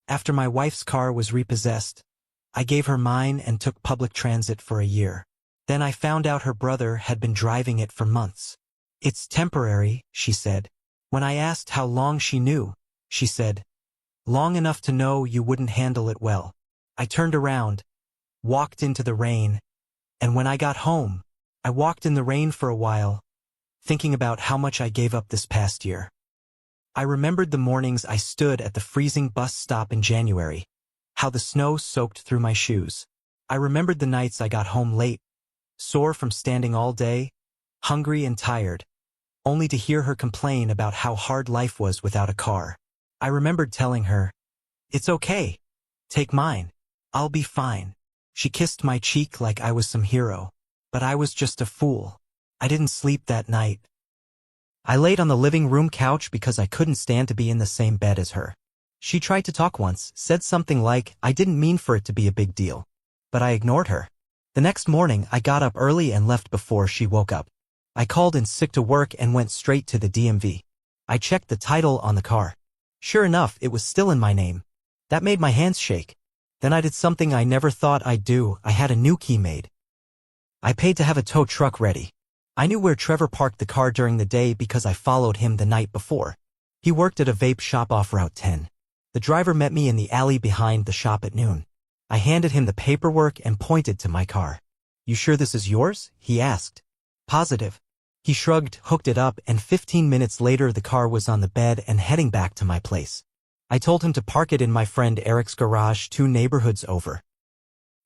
After my wife's car was repossessed, I gave her mine and took public transit for a year. Then I found out her brother had been driving it for months. It's temporary, she said. When I asked how long she knew, she said, long enough to know you wouldn't handle it well. I turned around, walked into the rain, and when I got home, I walked in the rain for a while, thinking about how much I gave up this past year. I remembered the mornings I stood at the freezing bus stop in January, how the snow soaked through my shoes. I remembered the nights I got home late, sore from standing all day, hungry and tired, only to hear her complain about how hard life was without a car. I remembered telling her, "It's okay. Take mine. I'll be fine." She kissed my cheek like I was some hero. But I was just a fool. I didn't sleep that night. I laid on the living room couch because I couldn't stand to be in the same bed as her. She tried to talk once, said something like, I didn't mean for it to be a big deal. But I ignored her. The next morning, I got up early and left before she woke up. I called in sick to work and went straight to the DMV. I checked the title on the car. Sure enough, it was still in my name. That made my hands shake. Then I did something I never thought I'd do. I had a new key made. I paid to have a tow truck ready. I knew where Trevor parked the car during the day because I followed him the night before. He worked at a vape shop off Route 10. The driver met me in the alley behind the shop at noon. I handed him the paperwork and pointed to my car. You sure this is yours? He asked. Positive. He shrugged, hooked it up, and 15 minutes later the car was on the bed and heading back to my place. I told him to park it in my friend Eric's garage 2 neighborhoods over.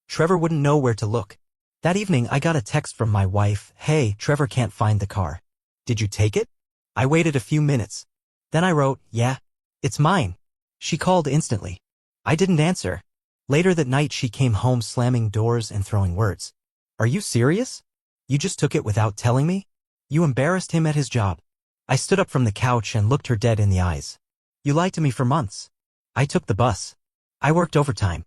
Trevor wouldn't know where to look. That evening I got a text from my wife, "Hey, Trevor can't find the car. Did you take it?" I waited a few minutes. Then I wrote, "Yeah, it's mine." She called instantly. I didn't answer. Later that night she came home slamming doors and throwing words. "Are you serious? You just took it without telling me? You embarrassed him at his job." I stood up from the couch and looked her dead in the eyes. "You lied to me for months. I took the bus. I worked overtime.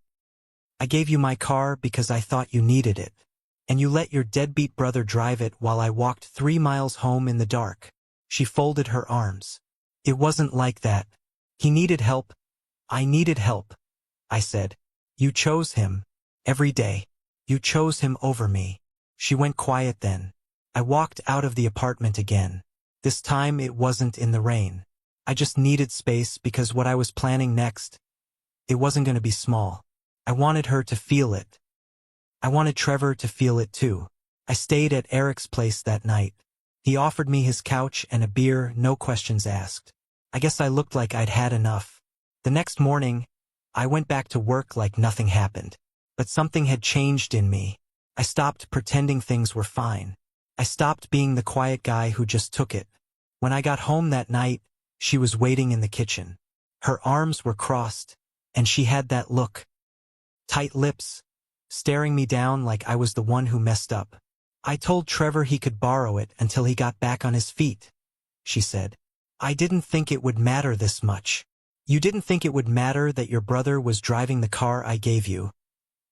I gave you my car because I thought you needed it. And you let your deadbeat brother drive it while I walked 3 miles home in the dark." She folded her arms. "It wasn't like that. He needed help. I needed help," I said. "You chose him. Every day. You chose him over me." She went quiet then. I walked out of the apartment again. This time it wasn't in the rain. I just needed space because what I was planning next, it wasn't going to be small. I wanted her to feel it. I wanted Trevor to feel it too. I stayed at Eric's place that night. He offered me his couch and a beer, no questions asked. I guess I looked like I'd had enough. The next morning, I went back to work like nothing happened. But something had changed in me. I stopped pretending things were fine. I stopped being the quiet guy who just took it. When I got home that night, she was waiting in the kitchen. Her arms were crossed, and she had that look. Tight lips, staring me down like I was the one who messed up. "I told Trevor he could borrow it until he got back on his feet," she said. "I didn't think it would matter this much. You didn't think it would matter that your brother was driving the car I gave you?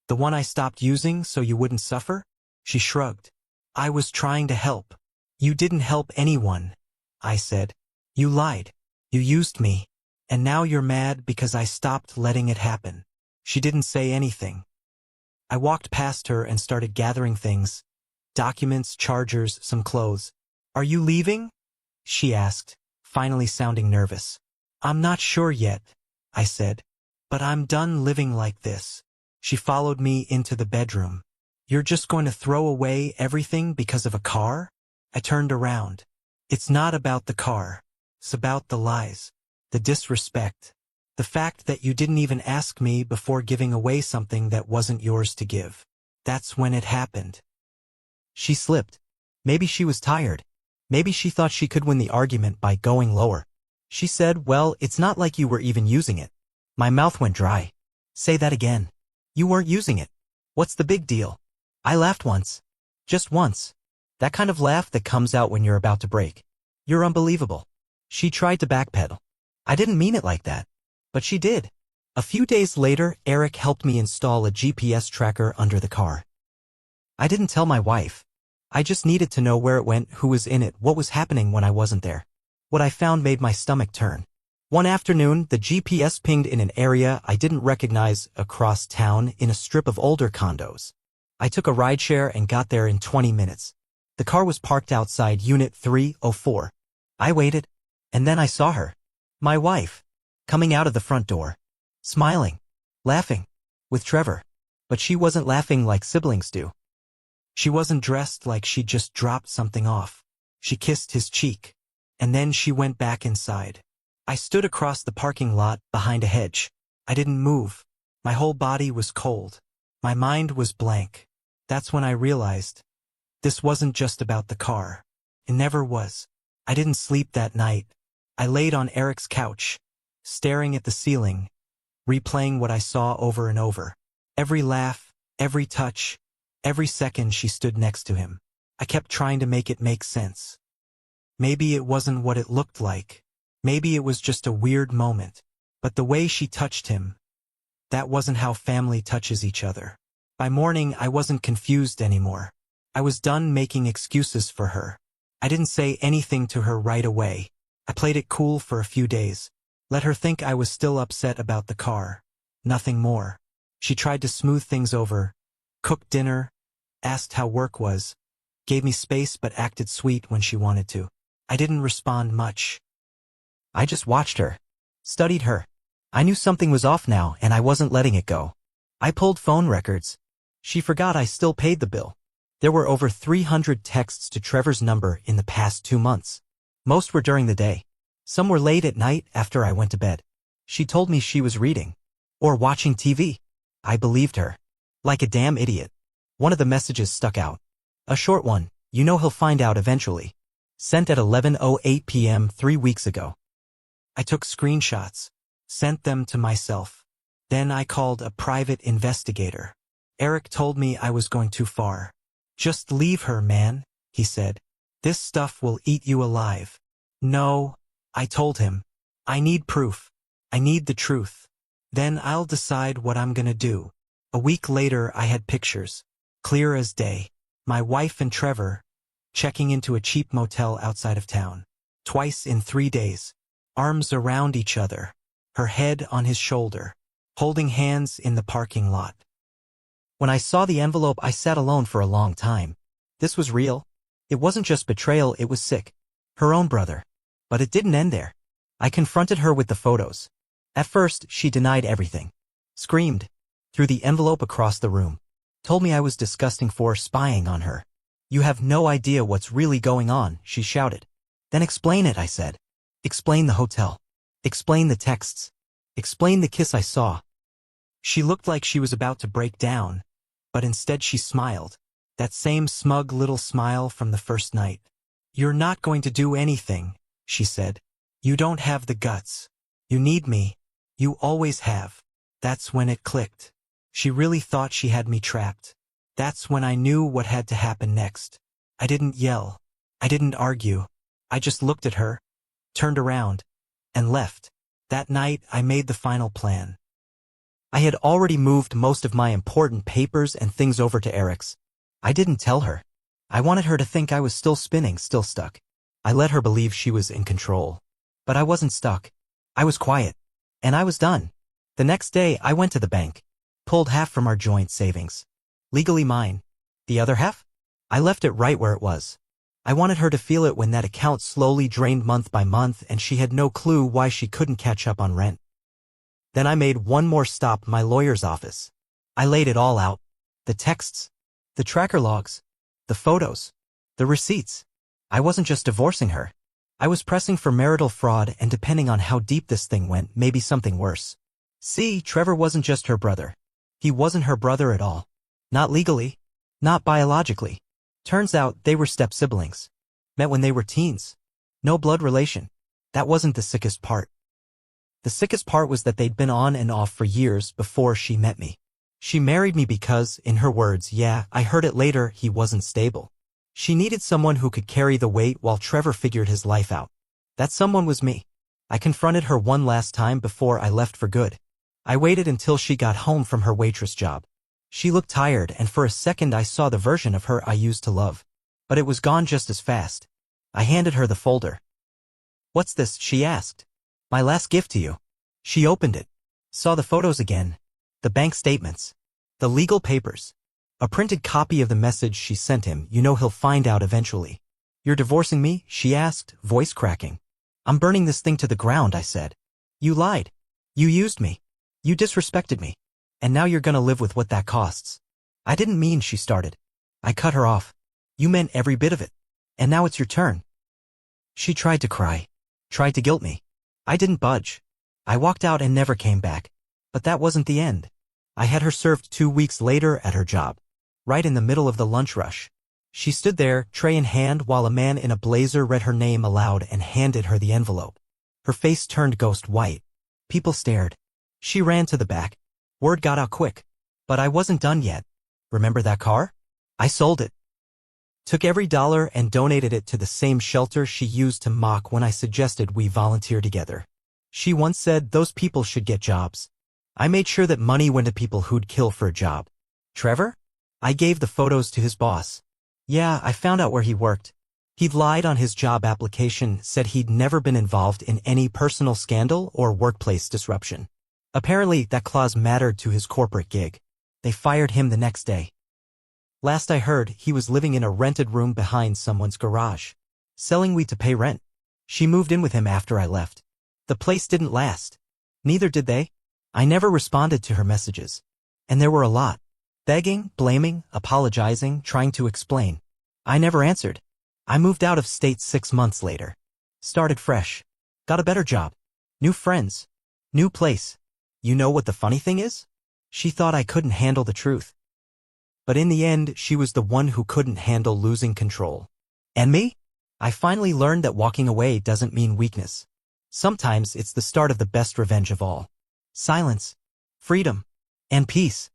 The one I stopped using so you wouldn't suffer?" She shrugged. "I was trying to help." "You didn't help anyone," I said. "You lied. You used me. And now you're mad because I stopped letting it happen." She didn't say anything. I walked past her and started gathering things. Documents, chargers, some clothes. "Are you leaving?" she asked, finally sounding nervous. "I'm not sure yet," I said. "But I'm done living like this." She followed me into the bedroom. "You're just going to throw away everything because of a car?" I turned around. "It's not about the car. It's about the lies, the disrespect. The fact that you didn't even ask me before giving away something that wasn't yours to give. That's when it happened." She slipped. Maybe she was tired. Maybe she thought she could win the argument by going lower. She said, "Well, it's not like you were even using it." My mouth went dry. "Say that again. You weren't using it. What's the big deal?" I laughed once. Just once. That kind of laugh that comes out when you're about to break. "You're unbelievable." She tried to backpedal. "I didn't mean it like that." But she did. A few days later, Eric helped me install a GPS tracker under the car. I didn't tell my wife. I just needed to know where it went, who was in it, what was happening when I wasn't there. What I found made my stomach turn. One afternoon, the GPS pinged in an area I didn't recognize across town in a strip of older condos. I took a rideshare and got there in 20 minutes. The car was parked outside Unit 304. I waited, and then I saw her, my wife, coming out of the front door, smiling, laughing, with Trevor. But she wasn't laughing like siblings do. She wasn't dressed like she'd just dropped something off. She kissed his cheek, and then she went back inside. I stood across the parking lot behind a hedge. I didn't move. My whole body was cold. My mind was blank. That's when I realized this wasn't just about the car. It never was. I didn't sleep that night. I laid on Eric's couch, staring at the ceiling, replaying what I saw over and over. Every laugh, every touch, every second she stood next to him. I kept trying to make it make sense. Maybe it wasn't what it looked like. Maybe it was just a weird moment. But the way she touched him, that wasn't how family touches each other. By morning, I wasn't confused anymore. I was done making excuses for her. I didn't say anything to her right away. I played it cool for a few days. Let her think I was still upset about the car. Nothing more. She tried to smooth things over, cooked dinner, asked how work was, gave me space but acted sweet when she wanted to. I didn't respond much. I just watched her, studied her. I knew something was off now and I wasn't letting it go. I pulled phone records. She forgot I still paid the bill. There were over 300 texts to Trevor's number in the past 2 months. Most were during the day. Some were late at night after I went to bed. She told me she was reading or watching TV. I believed her. Like a damn idiot. One of the messages stuck out. A short one, you know he'll find out eventually. Sent at 11:08 p.m. 3 weeks ago. I took screenshots, sent them to myself. Then I called a private investigator. Eric told me I was going too far. Just leave her, man, he said. This stuff will eat you alive. No, I told him. I need proof. I need the truth. Then I'll decide what I'm gonna do. A week later I had pictures, clear as day. My wife and Trevor, checking into a cheap motel outside of town. Twice in 3 days. Arms around each other. Her head on his shoulder. Holding hands in the parking lot. When I saw the envelope I sat alone for a long time. This was real. It wasn't just betrayal, it was sick. Her own brother. But it didn't end there. I confronted her with the photos. At first, she denied everything. Screamed. Threw the envelope across the room. Told me I was disgusting for spying on her. You have no idea what's really going on, she shouted. Then explain it, I said. Explain the hotel. Explain the texts. Explain the kiss I saw. She looked like she was about to break down, but instead she smiled. That same smug little smile from the first night. You're not going to do anything, she said. You don't have the guts. You need me. You always have. That's when it clicked. She really thought she had me trapped. That's when I knew what had to happen next. I didn't yell. I didn't argue. I just looked at her, turned around, and left. That night, I made the final plan. I had already moved most of my important papers and things over to Eric's. I didn't tell her. I wanted her to think I was still spinning, still stuck. I let her believe she was in control. But I wasn't stuck. I was quiet. And I was done. The next day, I went to the bank. Pulled half from our joint savings. Legally mine. The other half? I left it right where it was. I wanted her to feel it when that account slowly drained month by month and she had no clue why she couldn't catch up on rent. Then I made one more stop, my lawyer's office. I laid it all out. The texts. The tracker logs. The photos. The receipts. I wasn't just divorcing her. I was pressing for marital fraud and depending on how deep this thing went, maybe something worse. See, Trevor wasn't just her brother. He wasn't her brother at all. Not legally. Not biologically. Turns out they were step-siblings. Met when they were teens. No blood relation. That wasn't the sickest part. The sickest part was that they'd been on and off for years before she met me. She married me because, in her words, yeah, I heard it later, he wasn't stable. She needed someone who could carry the weight while Trevor figured his life out. That someone was me. I confronted her one last time before I left for good. I waited until she got home from her waitress job. She looked tired and for a second I saw the version of her I used to love. But it was gone just as fast. I handed her the folder. What's this? She asked. My last gift to you. She opened it. Saw the photos again. The bank statements. The legal papers. A printed copy of the message she sent him. You know he'll find out eventually. You're divorcing me? She asked, voice cracking. I'm burning this thing to the ground, I said. You lied. You used me. You disrespected me. And now you're gonna live with what that costs. I didn't mean, she started. I cut her off. You meant every bit of it. And now it's your turn. She tried to cry. Tried to guilt me. I didn't budge. I walked out and never came back. But that wasn't the end. I had her served 2 weeks later at her job. Right in the middle of the lunch rush. She stood there, tray in hand, while a man in a blazer read her name aloud and handed her the envelope. Her face turned ghost white. People stared. She ran to the back. Word got out quick. But I wasn't done yet. Remember that car? I sold it. Took every dollar and donated it to the same shelter she used to mock when I suggested we volunteer together. She once said those people should get jobs. I made sure that money went to people who'd kill for a job. Trevor? I gave the photos to his boss. Yeah, I found out where he worked. He'd lied on his job application, said he'd never been involved in any personal scandal or workplace disruption. Apparently, that clause mattered to his corporate gig. They fired him the next day. Last I heard, he was living in a rented room behind someone's garage. Selling weed to pay rent. She moved in with him after I left. The place didn't last. Neither did they. I never responded to her messages. And there were a lot. Begging, blaming, apologizing, trying to explain. I never answered. I moved out of state 6 months later. Started fresh. Got a better job. New friends. New place. You know what the funny thing is? She thought I couldn't handle the truth. But in the end, she was the one who couldn't handle losing control. And me? I finally learned that walking away doesn't mean weakness. Sometimes it's the start of the best revenge of all. Silence. Freedom. And peace.